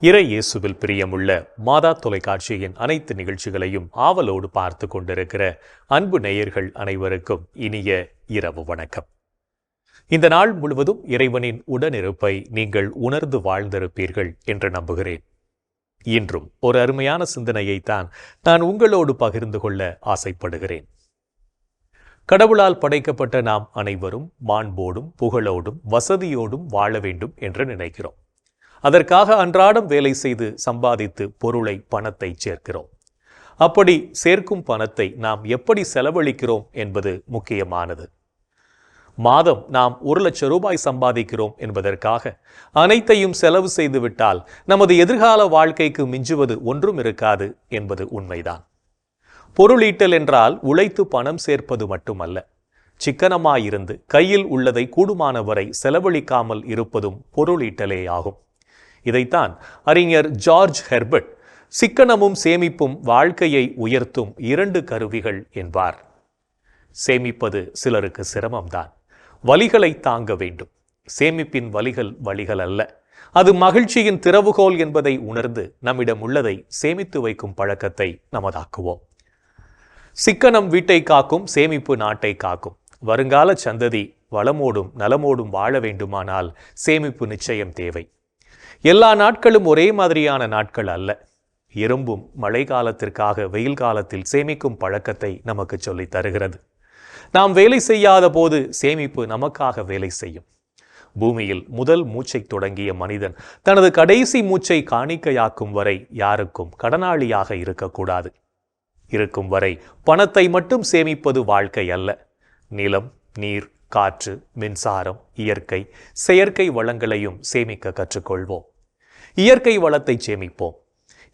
இறை இயேசுவில் பிரியமுள்ள மாதா தொலைக்காட்சியின் அனைத்து நிகழ்ச்சிகளையும் ஆவலோடு பார்த்து கொண்டிருக்கிற அன்பு நேயர்கள் அனைவருக்கும் இனிய இரவு வணக்கம். இந்த நாள் முழுவதும் இறைவனின் உடனிருப்பை நீங்கள் உணர்ந்து வாழ்ந்திருப்பீர்கள் என்று நம்புகிறேன். இன்றும் ஒரு அருமையான சிந்தனையைத்தான் நான் உங்களோடு பகிர்ந்து கொள்ள ஆசைப்படுகிறேன். கடவுளால் படைக்கப்பட்ட நாம் அனைவரும் மாண்போடும் புகழோடும் வசதியோடும் வாழ வேண்டும் என்று நினைக்கிறோம். அதற்காக அன்றாடம் வேலை செய்து சம்பாதித்து பொருளை பணத்தை சேர்க்கிறோம். அப்படி சேர்க்கும் பணத்தை நாம் எப்படி செலவழிக்கிறோம் என்பது முக்கியமானது. மாதம் நாம் 1,00,000 ரூபாய் சம்பாதிக்கிறோம் என்பதற்காக அனைத்தையும் செலவு செய்துவிட்டால் நமது எதிர்கால வாழ்க்கைக்கு மிஞ்சுவது ஒன்றும் இருக்காது என்பது உண்மைதான். பொருளீட்டல் என்றால் உழைத்து பணம் சேர்ப்பது மட்டுமல்ல, சிக்கனமாயிருந்து கையில் உள்ளதை கூடுமானவரை செலவழிக்காமல் இருப்பதும் பொருளீட்டலே ஆகும். இதைத்தான் அறிஞர் ஜார்ஜ் ஹெர்பர்ட் சிக்கனமும் சேமிப்பும் வாழ்க்கையை உயர்த்தும் 2 கருவிகள் என்பார். சேமிப்பது சிலருக்கு சிரமம்தான், வலிகளை தாங்க வேண்டும். சேமிப்பின் வலிகள் அல்ல, அது மகிழ்ச்சியின் திறவுகோல் என்பதை உணர்ந்து நம்மிடம் உள்ளதை சேமித்து வைக்கும் பழக்கத்தை நமதாக்குவோம். சிக்கனம் வீட்டை காக்கும், சேமிப்பு நாட்டை காக்கும். வருங்கால சந்ததி வளமோடும் நலமோடும் வாழ வேண்டுமானால் சேமிப்பு நிச்சயம் தேவை. எல்லா நாட்களும் ஒரே மாதிரியான நாட்கள் அல்ல. இரும்பும் மழை காலத்திற்காக வெயில் காலத்தில் சேமிக்கும் பழக்கத்தை நமக்கு சொல்லித் தருகிறது. நாம் வேலை செய்யாத போது சேமிப்பு நமக்காக வேலை செய்யும். பூமியில் முதல் மூச்சை தொடங்கிய மனிதன் தனது கடைசி மூச்சை காணிக்கையாக்கும் வரை யாருக்கும் கடனாளியாக இருக்கக்கூடாது. இருக்கும் வரை பணத்தை மட்டும் சேமிப்பது வாழ்க்கை அல்ல. நிலம், நீர், காற்று, மின்சாரம், இயற்கை, செயற்கை வளங்களையும் சேமிக்க கற்றுக்கொள்வோம். இயற்கை வளத்தை சேமிப்போம்.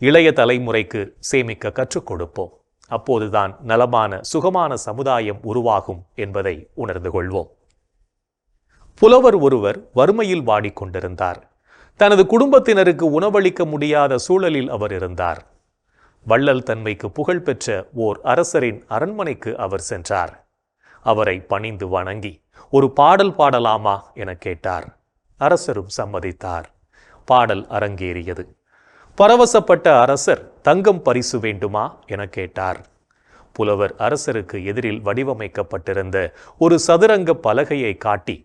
இளைய தலைமுறைக்கு சேமிக்க கற்றுக் கொடுப்போம். அப்போதுதான் நலமான சுகமான சமுதாயம் உருவாகும் என்பதை உணர்ந்து கொள்வோம். புலவர் ஒருவர் வறுமையில் வாடிக்கொண்டிருந்தார். தனது குடும்பத்தினருக்கு உணவளிக்க முடியாத சூழலில் அவர் இருந்தார். வள்ளல் தன்மைக்கு புகழ்பெற்ற ஓர் அரசரின் அரண்மனைக்கு அவர் சென்றார். அவரை பணிந்து வணங்கி ஒரு பாடல் பாடலாமா என கேட்டார். அரசரும் சம்மதித்தார். பாடல் அரங்கேறியது. பரவசப்பட்ட அரசர் தங்கம் பரிசு வேண்டுமா என கேட்டார். புலவர் அரசருக்கு எதிரில் வடிவமைக்கப்பட்டிருந்த ஒரு சதுரங்க பலகையை காட்டி,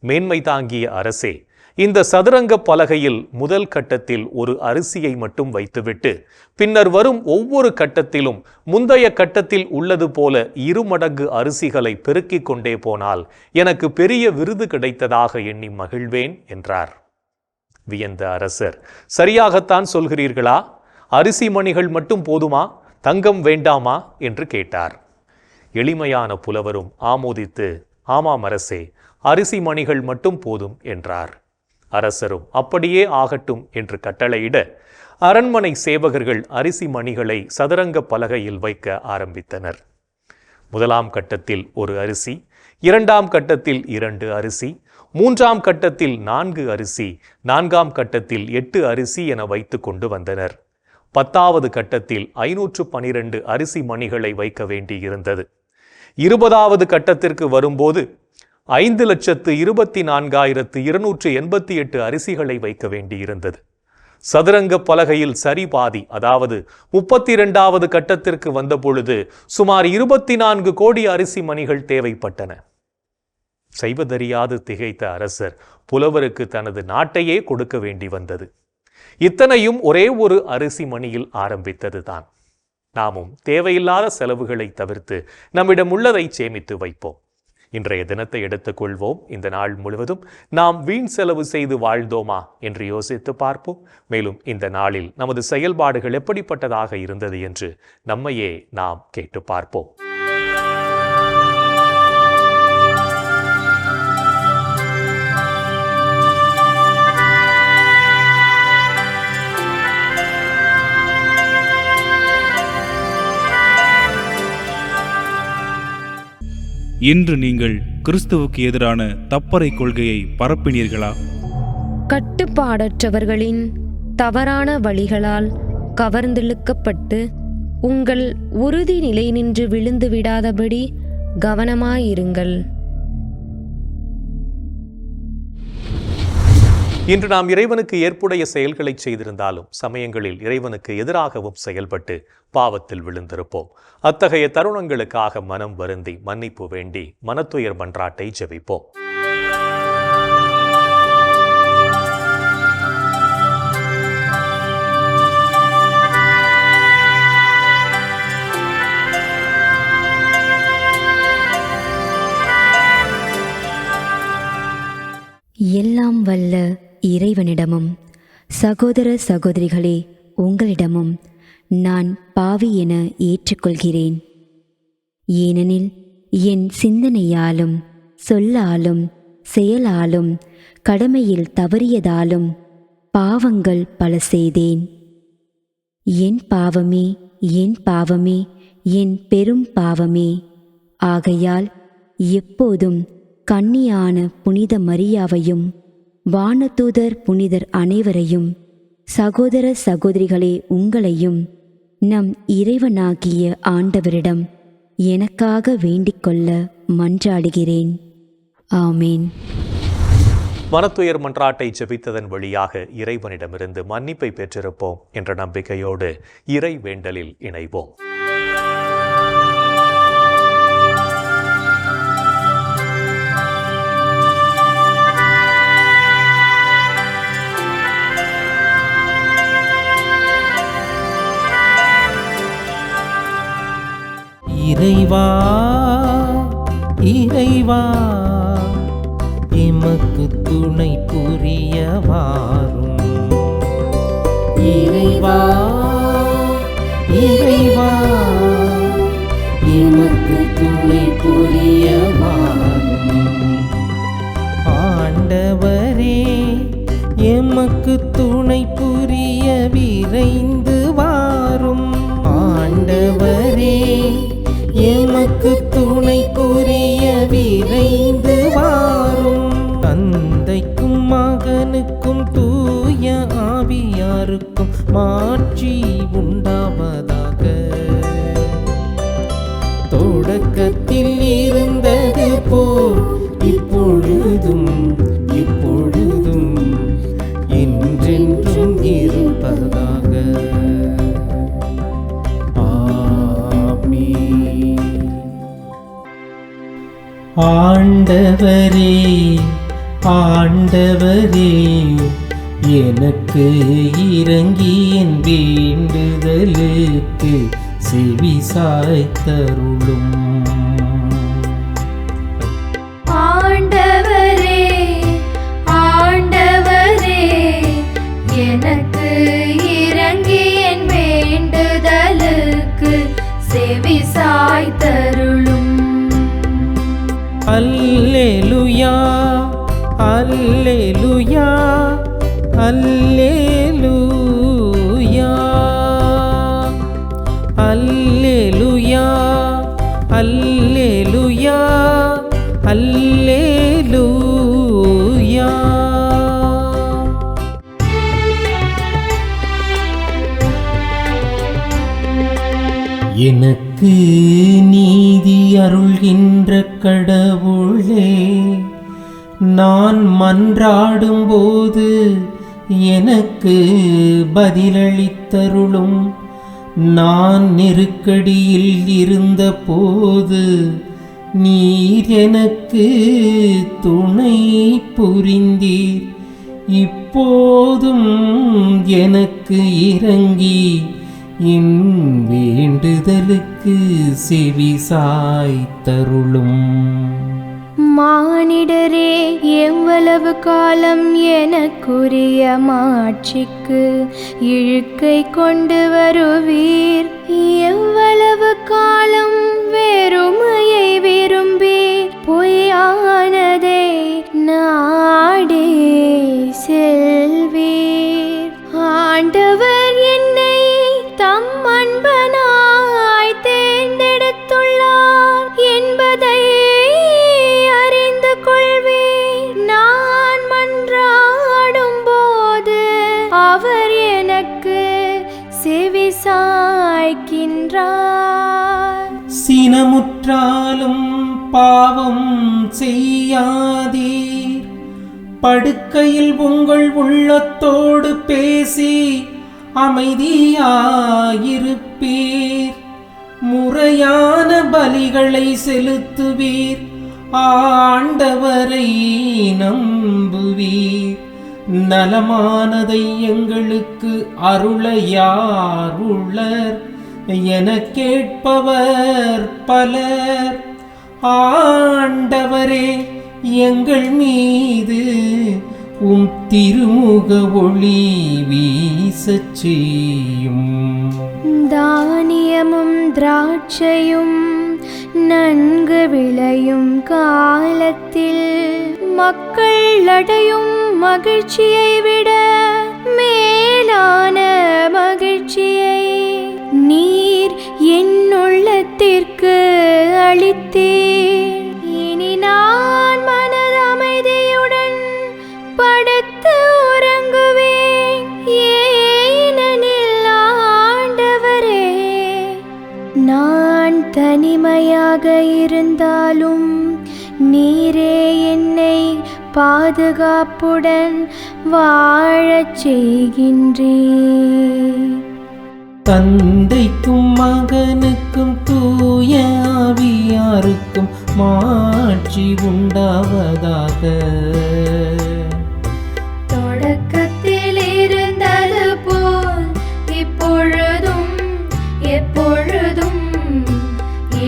மேன்மை தாங்கிய அரசே, இந்த சதுரங்க பலகையில் முதல் கட்டத்தில் ஒரு அரிசியை மட்டும் வைத்துவிட்டு பின்னர் வரும் ஒவ்வொரு கட்டத்திலும் முந்தைய கட்டத்தில் உள்ளது போல 2 மடங்கு அரிசிகளை பெருக்கிக் கொண்டே போனால் எனக்கு பெரிய விருது கிடைத்ததாக எண்ணி மகிழ்வேன் என்றார். வியந்த அரசர், சரியாகத்தான் சொல்கிறீர்களா? அரிசி மணிகள் மட்டும் போதுமா? தங்கம் வேண்டாமா என்று கேட்டார். எளிமையான புலவரும் ஆமோதித்து, ஆமாம் அரசே, அரிசி மணிகள் மட்டும் போதும் என்றார். அரசரும் அப்படியே ஆகட்டும் என்று கட்டளையிட அரண்மனை சேவகர்கள் அரிசி மணிகளை சதுரங்க பலகையில் வைக்க ஆரம்பித்தனர். முதலாம் கட்டத்தில் 1 அரிசி, 2ஆம் கட்டத்தில் 2 அரிசி, 3ஆம் கட்டத்தில் 4 அரிசி, 4ஆம் கட்டத்தில் 8 அரிசி என வைத்து கொண்டு வந்தனர். 10வது கட்டத்தில் 512 அரிசி மணிகளை வைக்க வேண்டியிருந்தது. 20வது கட்டத்திற்கு வரும்போது 5,24,288 அரிசிகளை வைக்க வேண்டியிருந்தது. சதுரங்க பலகையில் சரி பாதி, அதாவது 32வது கட்டத்திற்கு வந்தபொழுது சுமார் 24 கோடி அரிசி மணிகள் தேவைப்பட்டன. செய்வதறியாது திகைத்த அரசர் புலவருக்கு தனது நாட்டையே கொடுக்க வேண்டி வந்தது. இத்தனையும் ஒரே ஒரு அரிசி மணியில் ஆரம்பித்ததுதான். நாமும் தேவையில்லாத செலவுகளை தவிர்த்து நம்மிடம் உள்ளதை சேமித்து வைப்போம். இன்றைய தினத்தை எடுத்துக்கொள்வோம். இந்த நாள் முழுவதும் நாம் வீண் செலவு செய்து வாழ்ந்தோமா என்று யோசித்து பார்ப்போம். மேலும் இந்த நாளில் நமது செயல்பாடுகள் எப்படிப்பட்டதாக இருந்தது என்று நம்மையே நாம் கேட்டு பார்ப்போம். இன்று நீங்கள் கிறிஸ்துவுக்கு எதிரான தப்பறை கொள்கையை பரப்பினீர்களா? கட்டுப்பாடற்றவர்களின் தவறான வழிகளால் கவர்ந்திழுக்கப்பட்டு உங்கள் உறுதி நிலை நின்று விழுந்து விடாதபடி கவனமாயிருங்கள். இன்று நாம் இறைவனுக்கு ஏற்புடைய செயல்களை செய்திருந்தாலும் சமயங்களில் இறைவனுக்கு எதிராகவும் செயல்பட்டு பாவத்தில் விழுந்திருப்போம். அத்தகைய தருணங்களுக்காக மனம் வருந்தி மன்னிப்பு வேண்டி மனத்துயர் மன்றாட்டை ஜெபிப்போம். எல்லாம் வல்ல இறைவனிடமும் சகோதர சகோதரிகளே உங்களிடமும் நான் பாவி என ஏற்றுக்கொள்கிறேன். ஏனெனில் என் சிந்தனையாலும் சொல்லாலும் செயலாலும் கடமையில் தவறியதாலும் பாவங்கள் பல செய்தேன். என் பாவமே, என் பாவமே, என் பெரும் பாவமே. ஆகையால் எப்போதும் கன்னியான புனித மரியாவையும் வானதூதர் புனிதர் அனைவரையும் சகோதர சகோதரிகளே உங்களையும் நம் இறைவனாகிய ஆண்டவரிடம் எனக்காக வேண்டிக்கொள்ள மன்றாடுகிறேன். ஆமேன். மனத்துயர் மன்றாட்டை ஜெபித்ததன் வழியாக இறைவனிடமிருந்து மன்னிப்பை பெற்றிருப்போம் என்ற நம்பிக்கையோடு இறை வேண்டலில் இணைவோம். இறைவா இறைவா எமக்கு துணை புரிய வாரும். இறைவா இறைவா எமக்கு துணை புரிய வாரும். ஆண்டவரே எமக்கு துணை புரிய விரைந்து வாரும். ஆண்டவரே எமக்கு துணை புரிய விரைந்து வாரும். தந்தைக்கும் மகனுக்கும் தூய ஆவியாருக்கும் மாட்சி உண்டாவதாக. தொடக்கத்தில் இருந்தது போல் இப்பொழுதும் இப்பொழுதும் என்றென்றும் இருப்பதாக. ஆண்டவரே ஆண்டவரே எனக்கு இரங்கி என் வேண்டுதலுக்கு செவி சாய்த்தருளும். ஆண்டவரே ஆண்டவரே எனக்கு இரங்கி என் வேண்டுதலுக்கு செவி சாய்த்தருளும். அல்லேலூயா அல்லேலூயா அல்லேலூயா அல்லேலூயா அல்லேலூயா அல்லேலூயா. எனக்கு நீதி அருள்கின்ற கடவுளே, நான் மன்றாடும்போது எனக்கு பதிலளித்தருளும். நான் நெருக்கடியில் இருந்தபோது நீர் எனக்கு துணை புரிந்தீர். இப்போதும் எனக்கு இரங்கி என் வேண்டுதலுக்கு செவி சாய்த்தருளும். மானிடரே, எவ்வளவு காலம் எனக்குரிய மாட்சிக்கு இழுக்கை கொண்டு வருவீர்? எவ்வளவு காலம் வெறுமையை விரும்பி பொய்யானதை நாடே செல்வீர்? ஆண்டவர் என்னை தம் அன்பனாய் தேர்ந்தெடுத்துள்ளார் என்பதை அறிந்து கொள்வேன். நான் மன்றாடும் போது அவர் எனக்கு செவி சாய்க்கின்றார். சினமுற்றாலும் பாவம் செய்யாதீர். படுக்கையில் உங்கள் உள்ளத்தோடு பேசி அமைதியாயிருப்பீர். முறையான பலிகளை செலுத்துவீர், ஆண்டவரை நம்புவீர். நலமானதை எங்களுக்கு அருள யார் உள்ளர் என கேட்பவர் பலர். ஆண்டவரே, எங்கள் மீது உம் திருமுக ஒளி வீசச் செய்யும். தானியமும் திராட்சையும் நன்கு விளையும் காலத்தில் மக்கள் அடையும் மகிழ்ச்சியை விட மேலான மகிழ்ச்சியை நீர் என் உள்ளத்திற்கு அளித்தீர். இனி நான் மனது அமைதியுடன் படுத்து உறங்குவேன். ஏனெனில் ஆண்டவரே, நான் தனிமையாக இருந்தாலும் நீரே என்னை பாதுகாப்புடன் வாழச் செய்கின்றீர். தந்தைக்கும் மகனுக்கும் தூய ஆவியாருக்கும் மாட்சி உண்டாவதாக. தொடக்கத்தில் இருந்தது போல் இப்பொழுதும் எப்பொழுதும்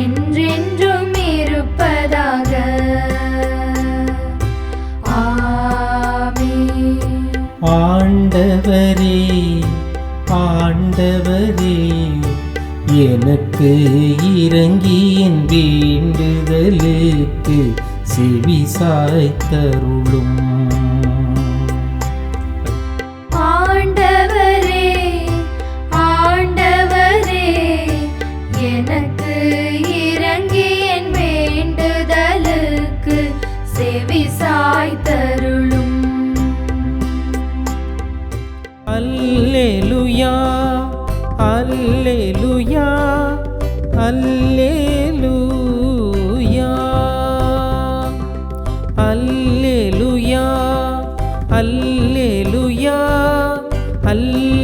என்றென்றும் இருப்பதாக. ஆமென். ஆண்டவரே, ஆண்டவரே, எனக்கு இரங்கி என் வேண்டுதலுக்கு செவி சாய்த்தருளும். ஆண்டவரே, ஆண்டவரே, எனக்கு இரங்கி என் வேண்டுதலுக்கு செவி சாய்த்தருளும். அல்லேலூயா, அல்லேலூயா, அல்லேலூயா, அல்லேலூயா, அல்லேலூயா, அல்லேலூயா.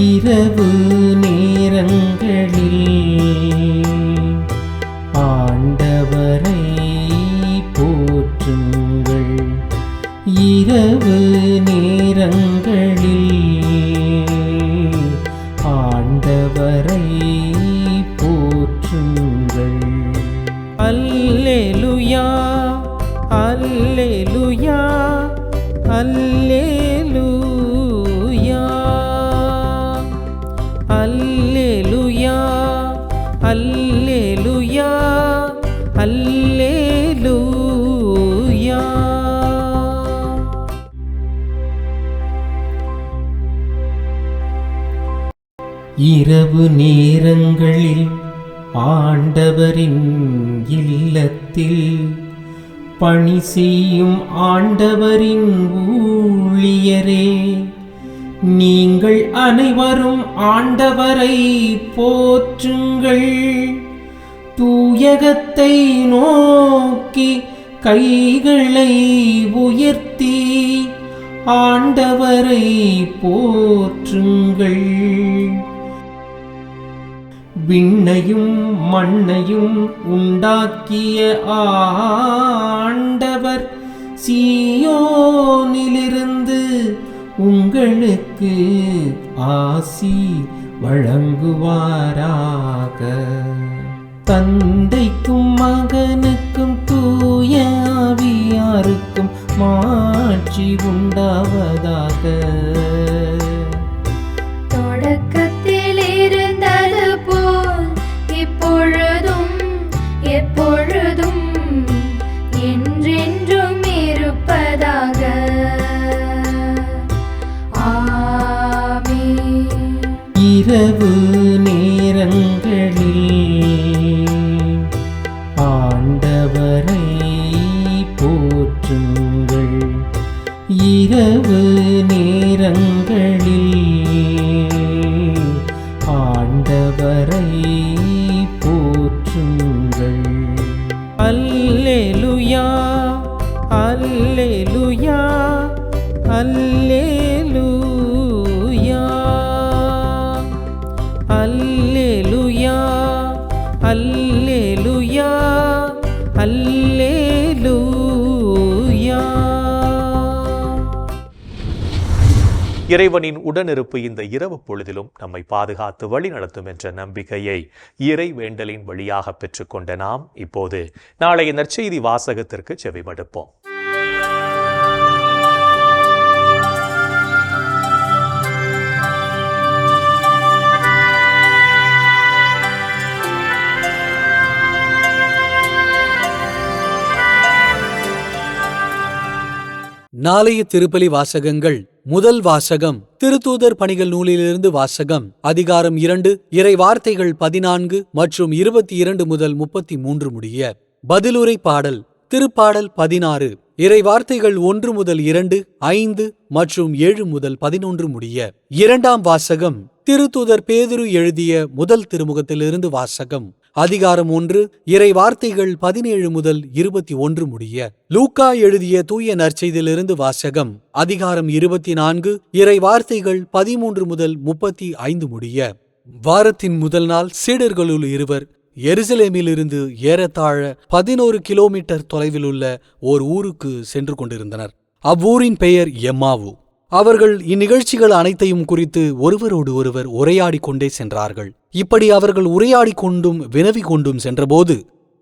இரவு நேரங்களில் ஆண்டவரை போற்றுங்கள். இரவு நேரங்களில் ஆண்டவரை போற்றுங்கள். அல்லேலூயா, அல்லேலூயா, அல்லேலூயா, அல்லேலூயா, அல்லேலூயா, அல்லேலூயா. இரவு நேரங்களில் ஆண்டவரின் இல்லத்தில் பணி செய்யும் ஆண்டவரின் ஊழியரே, நீங்கள் அனைவரும் ஆண்டவரை போற்றுங்கள். தூயகத்தை நோக்கி கைகளை உயர்த்தி ஆண்டவரை போற்றுங்கள். விண்ணையும் மண்ணையும் உண்டாக்கிய ஆண்டவர் சீயோனிலிருந்து உங்களுக்கு ஆசி வழங்குவாராக. தந்தைக்கும் மகனுக்கும் தூய ஆவியாருக்கும் மாட்சி உண்டாவதாக. தொடக்கத்தில் இருந்தது போல் இப்பொழுதும் எப்பொழுதும் என்றென்றும் இருப்பதாக. ஆமென். இரவு நேரங்களில் ஆண்டவரை போற்றுங்கள். இரவு நேரங்களில் ஆண்டவரை போற்றுங்கள். அல்லேலூயா அல்லேலூயா அல்லேலூயா அல்லேலூயா. இறைவனின் உடனிருப்பு இந்த இரவு பொழுதிலும் நம்மை பாதுகாத்து வழி நடத்தும் என்ற நம்பிக்கையை இறை வேண்டலின் வழியாக பெற்றுக்கொண்ட நாம் இப்போது நாளைய நற்செய்தி வாசகத்திற்கு செவிமடுப்போம். நாளைய திருப்பலி வாசகங்கள். முதல் வாசகம் திருத்தூதர் பணிகள் நூலிலிருந்து வாசகம். அதிகாரம் 2 இறை வார்த்தைகள் 14 மற்றும் 22 முதல் 33 முடிய. பதிலுரை பாடல். திருப்பாடல் 16 இறை வார்த்தைகள் 1 முதல் 2, 5 மற்றும் 7 முதல் 11 முடிய. இரண்டாம் வாசகம் திருத்தூதர் பேதுரு எழுதிய முதல் திருமுகத்திலிருந்து வாசகம். அதிகாரம் 1 இறை வார்த்தைகள் 17 முதல் 21 முடிய. லூக்கா எழுதிய தூய நற்செய்தியிலிருந்து வாசகம். அதிகாரம் 24 இறை வார்த்தைகள் 13 முதல் 35 முடிய. வாரத்தின் முதல் நாள் சீடர்களுள் இருவர் எருசலேமிலிருந்து ஏறத்தாழ 11 கிலோமீட்டர் தொலைவிலுள்ள ஓர் ஊருக்கு சென்று கொண்டிருந்தனர். அவ்வூரின் பெயர் எம்மாவு. அவர்கள் இந்நிகழ்ச்சிகள் அனைத்தையும் குறித்து ஒருவரோடு ஒருவர் உரையாடிக் கொண்டே சென்றார்கள். இப்படி அவர்கள் உரையாடிக் கொண்டும் வினவி கொண்டும் சென்றபோது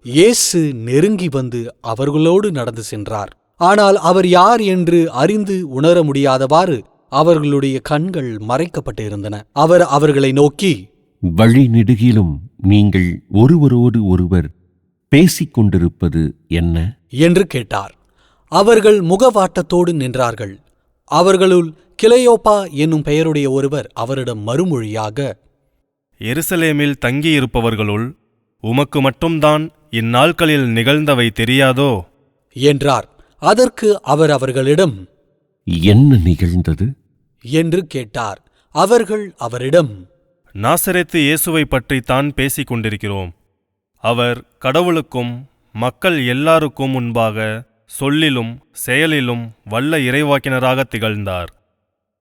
இயேசு நெருங்கி வந்து அவர்களோடு நடந்து சென்றார். ஆனால் அவர் யார் என்று அறிந்து உணர முடியாதவாறு அவர்களுடைய கண்கள் மறைக்கப்பட்டு இருந்தன. அவர் அவர்களை நோக்கி, வழி நெடுகிலும் நீங்கள் ஒருவரோடு ஒருவர் பேசிக் கொண்டிருப்பது என்ன என்று கேட்டார். அவர்கள் முகவாட்டத்தோடு நின்றார்கள். அவர்களுள் கிளையோப்பா என்னும் பெயருடைய ஒருவர் அவரிடம் மறுமொழியாக, எருசலேமில் தங்கியிருப்பவர்களுள் உமக்கு மட்டும்தான் இந்நாட்களில் நிகழ்ந்தவை தெரியாதோ என்றார். அதற்கு அவர் அவர்களிடம், என்ன நிகழ்ந்தது என்று கேட்டார். அவர்கள் அவரிடம், நாசரேத்து இயேசுவை பற்றித்தான் பேசிக் கொண்டிருக்கிறோம். அவர் கடவுளுக்கும் மக்கள் எல்லாருக்கும் முன்பாக சொல்லிலும் செயலிலும் வல்ல இறைவாக்கினராக திகழ்ந்தார்.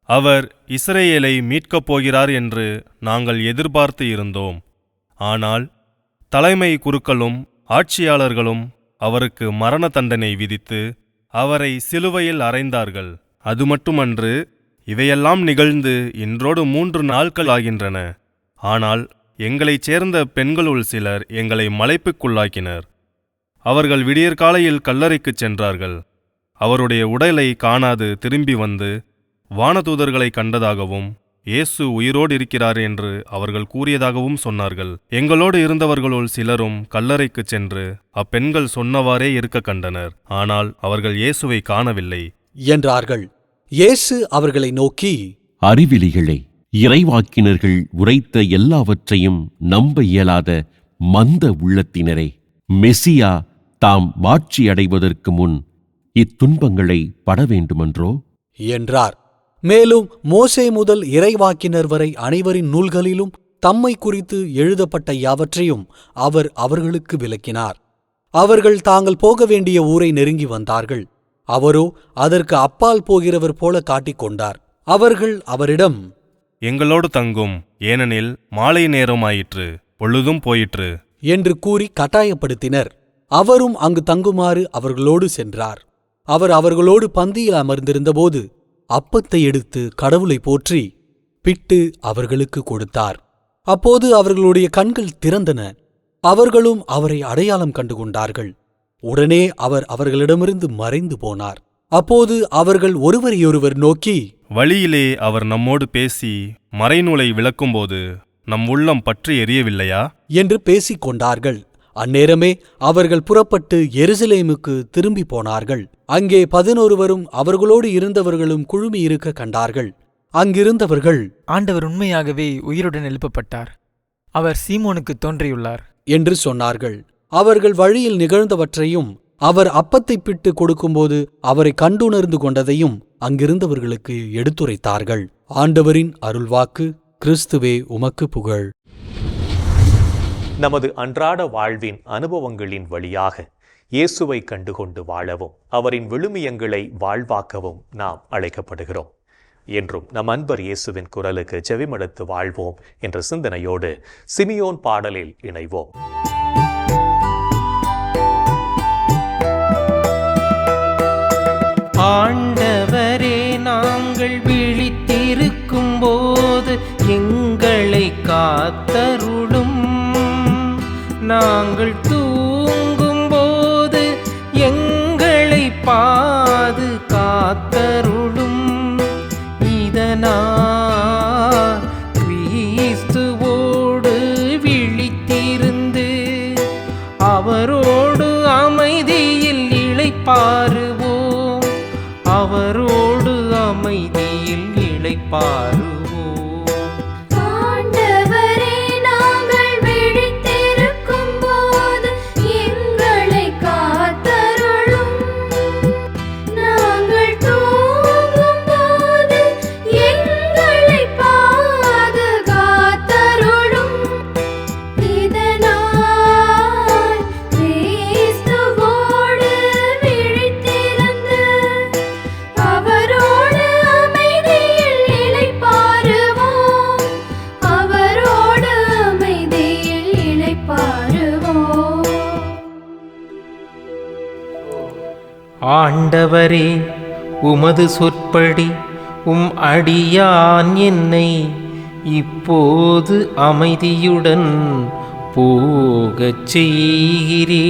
அவர் இஸ்ரேலை மீட்கப் போகிறார் என்று நாங்கள் எதிர்பார்த்து இருந்தோம். ஆனால் தலைமை குருக்களும் ஆட்சியாளர்களும் அவருக்கு மரண தண்டனை விதித்து அவரை சிலுவையில் அறைந்தார்கள். அது மட்டுமன்று, இவையெல்லாம் நிகழ்ந்து இன்றோடு 3 நாட்கள் ஆகின்றன. ஆனால் எங்களைச் சேர்ந்த பெண்களுள் சிலர் எங்களை மலைப்புக்குள்ளாக்கினர். அவர்கள் விடியற்காலையில் கல்லறைக்குச் சென்றார்கள். அவருடைய உடலை காணாது திரும்பி வந்து வானதூதர்களை கண்டதாகவும் இயேசு உயிரோடு இருக்கிறார் என்று அவர்கள் கூறியதாகவும் சொன்னார்கள். எங்களோடு இருந்தவர்களுள் சிலரும் கல்லறைக்குச் சென்று அப்பெண்கள் சொன்னவாறே இருக்க கண்டனர். ஆனால் அவர்கள் இயேசுவை காணவில்லை என்றார்கள். இயேசு அவர்களை நோக்கி, அறிவிலிகளே, இறைவாக்கினர்கள் உரைத்த எல்லாவற்றையும் நம்ப இயலாத மந்த உள்ளத்தினரே, மெசியா தாம் மாட்சியடைவதற்கு முன் இத்துன்பங்களை பட வேண்டுமென்றோ என்றார். மேலும் மோசே முதல் இறைவாக்கினர் வரை அனைவரின் நூல்களிலும் தம்மை குறித்து எழுதப்பட்ட யாவற்றையும் அவர் அவர்களுக்கு விளக்கினார். அவர்கள் தாங்கள் போக வேண்டிய ஊரை நெருங்கி வந்தார்கள். அவரோ அதற்கு அப்பால் போகிறவர் போல காட்டிக்கொண்டார். அவர்கள் அவரிடம், எங்களோடு தங்கும், ஏனெனில் மாலை நேரமாயிற்று, பொழுதும் போயிற்று என்று கூறி கட்டாயப்படுத்தினர். அவரும் அங்கு தங்குமாறு அவர்களோடு சென்றார். அவர் அவர்களோடு பந்தியில் அமர்ந்திருந்தபோது அப்பத்தை எடுத்து கடவுளை போற்றி பிட்டு அவர்களுக்கு கொடுத்தார். அப்போது அவர்களுடைய கண்கள் திறந்தன. அவர்களும் அவரை அடையாளம் கண்டு கொண்டார்கள். உடனே அவர் அவர்களிடமிருந்து மறைந்து போனார். அப்போது அவர்கள் ஒருவரையொருவர் நோக்கி, வழியிலே அவர் நம்மோடு பேசி மறைநூலை விளக்கும்போது நம் உள்ளம் பற்றி எரியவில்லையா என்று பேசிக் கொண்டார்கள். அந்நேரமே அவர்கள் புறப்பட்டு எருசலேமுக்கு திரும்பி போனார்கள். அங்கே 11 அவர்களோடு இருந்தவர்களும் குழுமி இருக்க கண்டார்கள். அங்கிருந்தவர்கள், ஆண்டவர் உண்மையாகவே உயிருடன் எழுப்பப்பட்டார், அவர் சீமோனுக்கு தோன்றியுள்ளார் என்று சொன்னார்கள். அவர்கள் வழியில் நிகழ்ந்தவற்றையும் அவர் அப்பத்தை பிட்டு கொடுக்கும்போது அவரை கண்டுணர்ந்து கொண்டதையும் அங்கிருந்தவர்களுக்கு எடுத்துரைத்தார்கள். ஆண்டவரின் அருள்வாக்கு. கிறிஸ்துவே உமக்கு புகழ். நமது அன்றாட வாழ்வின் அனுபவங்களின் வழியாக இயேசுவை கண்டுகொண்டு வாழவும் அவரின் விழுமியங்களை வாழ்வாக்கவும் நாம் அழைக்கப்படுகிறோம். என்றும் நம் அன்பர் இயேசுவின் குரலுக்கு செவிமடுத்து வாழ்வோம் என்ற சிந்தனையோடு சிமியோன் பாடலில் இணைவோம். ஆண்டவரே, நாங்கள் விழித்திருக்கும் போது எங்களை காத்தருளும். நாங்கள் தூங்கும் போது எங்களை பாதுகாத்தருளும். இதனால் கிறிஸ்துவோடு விழித்திருந்து அவரோடு அமைதியில் இளைப்பாறுவோம். அவரோடு அமைதியில் இளைப்பாறுவோம். ஆண்டவரே, நாங்கள் விழித்திருக்கும் போது எங்களை காத்தருளும். நாங்கள் தூங்கும் போது எங்களை பாதுகாத்தருளும். இதனால் கிறிஸ்துவோடு விழித்திருந்து அவரோடு அமைதியில் இளைப்பாறுவோம். அவரோடு அமைதியில் இளைப்பாறுவோம். ஆண்டவரே, உமது சொற்படி அடியான் என்னை இப்போது அமைதியுடன் போகச் செய்கிறே.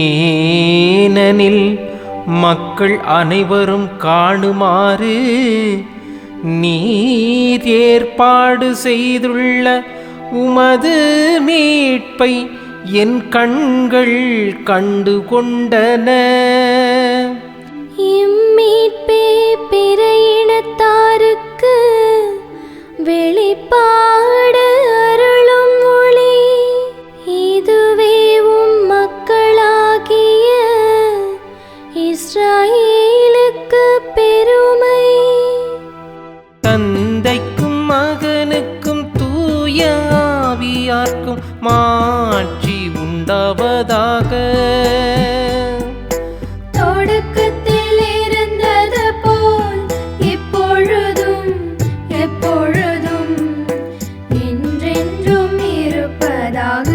ஏனெனில் மக்கள் அனைவரும் காணுமாறு நீர் ஏற்பாடு செய்துள்ள உமது மீட்பை என் கண்கள் கண்டு கொண்டன. இம்மீட்பே பிற இனத்தாருக்கு வெளிப்பாடு அருளும் ஒளி. இதுவே உம் மக்களாகிய இஸ்ராயேலுக்கு பெருமை. தந்தைக்கும் மகனுக்கும் தூய ஆவியார்க்கும் மாட்சி உண்டாவதாக. தொடக்கத்தில் இருந்தது போல் இப்பொழுதும் எப்பொழுதும் என்றென்றும் இருப்பதாக.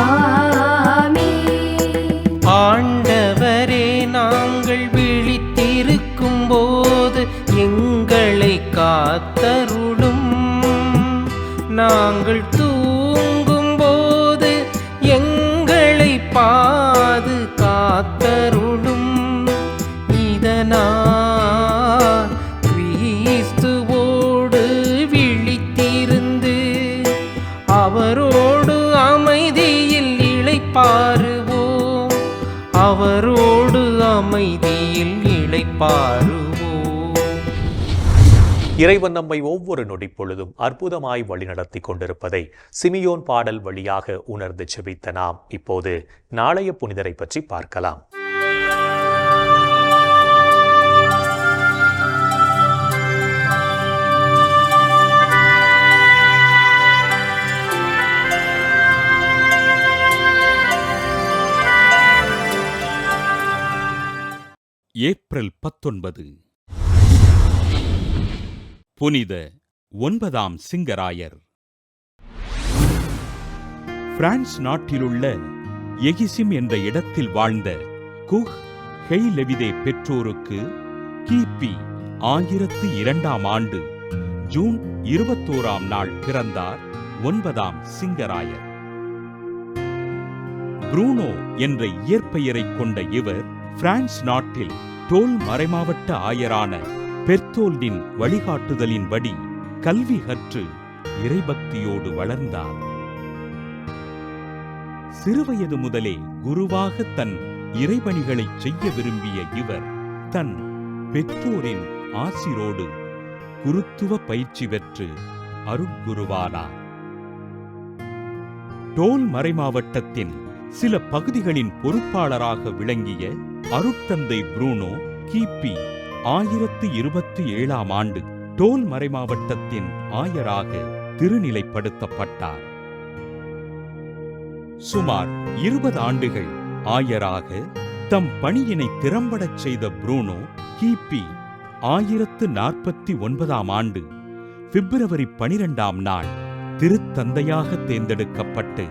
ஆமென். ஆண்டவரே, நாங்கள் விழித்திருக்கும் போது எங்களை காத்தருளும். நாங்கள் தூங்கும் போது எங்களை பாதுகாத்தருளும். இதனால் கிறிஸ்துவோடு விழித்திருந்து அவரோடு அமைதியில் இளைப்பாறுவோம். அவரோடு அமைதியில் இளைப்பாறுவோம். இறைவன் நம்மை ஒவ்வொரு நொடி பொழுதும் அற்புதமாய் வழிநடத்தி கொண்டிருப்பதை சிமியோன் பாடல் வழியாக உணர்ந்து செபித்த நாம் இப்போது நாளைய புனிதரை பற்றி பார்க்கலாம். ஏப்ரல் 19 புனித 9ஆம் சிங்கராயர். பிரான்ஸ் நாட்டிலுள்ள எகிசிம் என்ற இடத்தில் வாழ்ந்த குஹ் ஹெய்லெவிதே பெற்றோருக்கு கிபி 1002ஆம் ஆண்டு ஜூன் 21ஆம் நாள் பிறந்தார் 9ஆம் சிங்கராயர். ப்ரூனோ என்ற இயற்பெயரைக் கொண்ட இவர் பிரான்ஸ் நாட்டில் டோல் மறைமாவட்ட ஆயரான பெர்த்தோல்டின் வழிகாட்டுதலின்படி கல்வி கற்று இறைபக்தியோடு வளர்ந்தார். சிறுவயது முதலே குருவாக தன் இறைபணிகளைச் செய்ய விரும்பிய இவர் தன் பெற்றோரின் ஆசிரோடு குருத்துவ பயிற்சி பெற்று அருட்குருவானார். டோல் மறைமாவட்டத்தின் சில பகுதிகளின் பொறுப்பாளராக விளங்கிய அருட்தந்தை ப்ரூனோ கிபி 1027ஆம் ஆண்டு டோல் மறைமாவட்டத்தின் ஆயராக திருநிலைப்படுத்தப்பட்டார். சுமார் 20 ஆண்டுகள் ஆயராக தம் பணியினை திறம்படச் செய்த புரூனோ கிபி 1049ஆம் ஆண்டு பிப்ரவரி 12ஆம் நாள் திருத்தந்தையாக தேர்ந்தெடுக்கப்பட்டு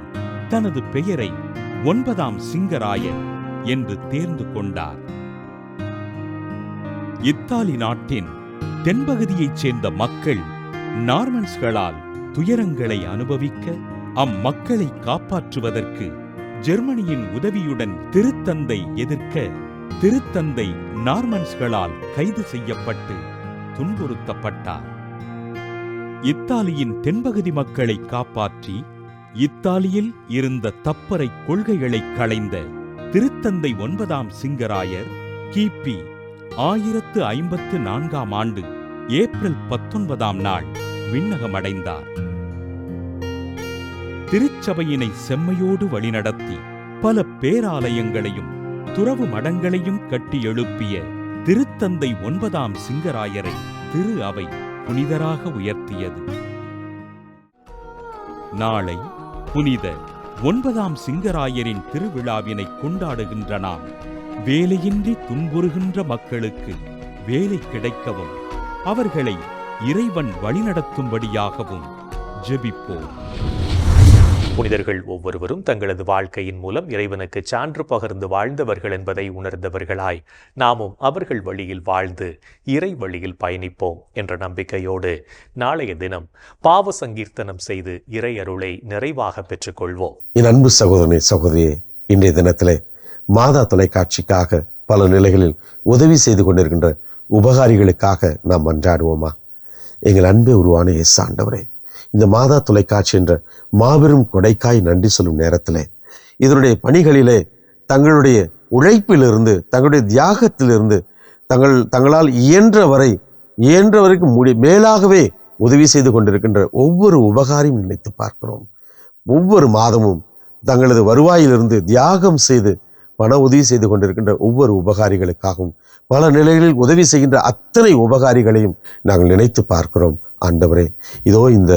தனது பெயரை 9ஆம் சிங்கராயன் என்று தேர்ந்து கொண்டார். இத்தாலி நாட்டின் தென்பகுதியைச் சேர்ந்த மக்கள் நார்மன்ஸ்களால் துயரங்களை அனுபவிக்க அம்மக்களை காப்பாற்றுவதற்கு ஜெர்மனியின் உதவியுடன் திருத்தந்தை எதிர்க்க திருத்தந்தை நார்மன்ஸ்களால் கைது செய்யப்பட்டு துன்புறுத்தப்பட்டார். இத்தாலியின் தென்பகுதி மக்களை காப்பாற்றி இத்தாலியில் இருந்த தப்பறை கொள்கைகளை களைந்த திருத்தந்தை 9ஆம் சிங்கராயர் கிபி 1054ஆம் ஆண்டு ஏப்ரல் 19ஆம் நாள் விண்ணகமடைந்தார். திருச்சபையினை செம்மையோடு வழிநடத்தி பல பேராலயங்களையும் துறவு மடங்களையும் கட்டி எழுப்பிய திருத்தந்தை 9ஆம் சிங்கராயரை திரு அவை புனிதராக உயர்த்தியது. நாளை புனித 9ஆம் சிங்கராயரின் திருவிழாவினை கொண்டாடுகின்ற நாம் வேலையின்றி துன்புறுகின்ற மக்களுக்கு வேலை கிடைக்கவும் அவர்களை இறைவன் வழிநடத்தும்படியாகவும் ஜெபிப்போம். புனிதர்கள் ஒவ்வொருவரும் தங்களது வாழ்க்கையின் மூலம் இறைவனுக்கு சான்று பகர்ந்து வாழ்ந்தவர்கள் என்பதை உணர்ந்தவர்களாய் நாமும் அவர்கள் வழியில் வாழ்ந்து இறை வழியில் பயணிப்போம் என்ற நம்பிக்கையோடு நாளைய தினம் பாவ சங்கீர்த்தனம் செய்து இறை அருளை நிறைவாக பெற்றுக்கொள்வோம். என் அன்பு சகோதரனே சகோதரியே, இன்றைய தினத்திலே மாதா தொலைக்காட்சிக்காக பல நிலைகளில் உதவி செய்து கொண்டிருக்கின்ற உபகாரிகளுக்காக நாம் மன்றாடுவோமா? எங்கள் அன்பே உருவான இயேசு ஆண்டவரே, இந்த மாதா தொலைக்காட்சி என்ற மாபெரும் கொடைக்காய் நன்றி சொல்லும் நேரத்திலே இதனுடைய பணிகளிலே தங்களுடைய உழைப்பிலிருந்து தங்களுடைய தியாகத்திலிருந்து தங்களால் இயன்ற வரைக்கும் மேலாகவே உதவி செய்து கொண்டிருக்கின்ற ஒவ்வொரு உபகாரியும் நினைத்து பார்க்கிறோம். ஒவ்வொரு மாதமும் தங்களது வருவாயிலிருந்து தியாகம் செய்து பண உதவி செய்து கொண்டிருக்கின்ற ஒவ்வொரு உபகாரிகளுக்காகவும் பல நிலைகளில் உதவி செய்கின்ற அத்தனை உபகாரிகளையும் நாங்கள் நினைத்து பார்க்கிறோம். ஆண்டவரே, இதோ இந்த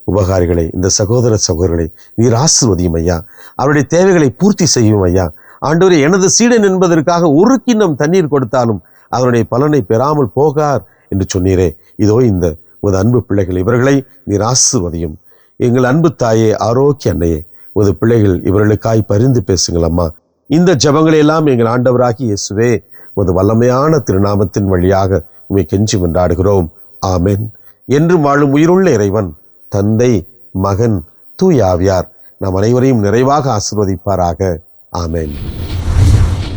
உபகாரிகளை, இந்த சகோதர சகோதரர்களை நீர் ஆசீர்வதியும் ஐயா. அவருடைய தேவைகளை பூர்த்தி செய்யும் ஐயா. ஆண்டவரே, எனது சீடன் என்பதற்காக ஒரு கிண்ணம் தண்ணீர் கொடுத்தாலும் அதனுடைய பலனை பெறாமல் போகார் என்று சொன்னீரே. இதோ இந்த உமது அன்பு பிள்ளைகள், இவர்களை நீர் ஆசீர்வதியும். எங்கள் அன்பு தாயே, ஆரோக்கிய அன்னையே, உமது பிள்ளைகள் இவர்களுக்காய் பரிந்து பேசுங்கள் அம்மா. இந்த ஜெபங்களை எல்லாம் எங்கள் ஆண்டவராகி இயேசுவே உமது வல்லமையான திருநாமத்தின் வழியாக உம்மை கெஞ்சி மன்றாடுகிறோம். ஆமென். என்றும் வாழும் உயிருள்ள இறைவன் தந்தை, மகன், தூய ஆவியார் நாம் அனைவரையும் நிறைவாக ஆசீர்வதிப்பாராக. ஆமென்.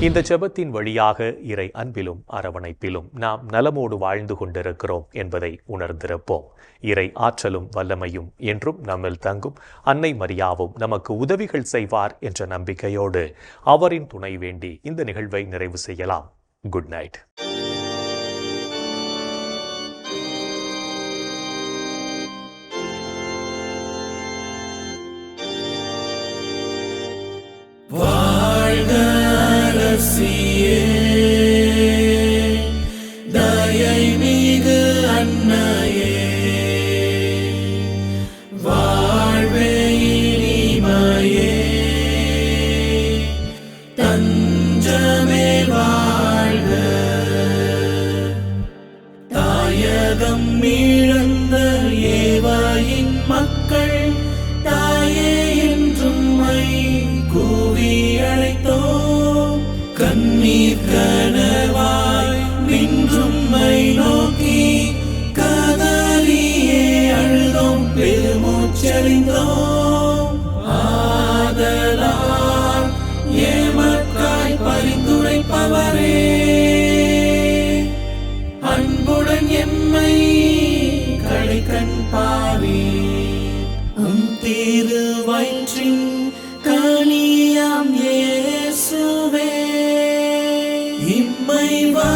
இந்த ஜெபத்தின் வழியாக இறை அன்பிலும் அரவணைப்பிலும் நாம் நலமோடு வாழ்ந்து கொண்டிருக்கிறோம் என்பதை உணர்ந்திருப்போம். இறை ஆற்றலும் வல்லமையும் என்றும் நம்மில் தங்கும். அன்னை மரியாவும் நமக்கு உதவிகள் செய்வார் என்ற நம்பிக்கையோடு அவரின் துணை வேண்டி இந்த நிகழ்வை நிறைவு செய்யலாம். Good night. தயை மிகு அன்னையே, வாழ்வே இனிமையே, தஞ்சமே வாழ்க. தாயகம் இழந்த ஏவாயின் மக்கள் தாயே என்றும் கூவி அழைத்தோம். கண்ணீர் கனவாய் நின்றும்மை நோக்கி கதறியே அழுதோம், பெருமூச்சறிந்தோம். ஆதலால் ஏமக்காய் பரிந்துரைப்பவரே, அன்புடன் எம்மை கடைக்கண் பாரே. திருவயிற்றின் கனியாம் இயேசுவே, இம்மை வா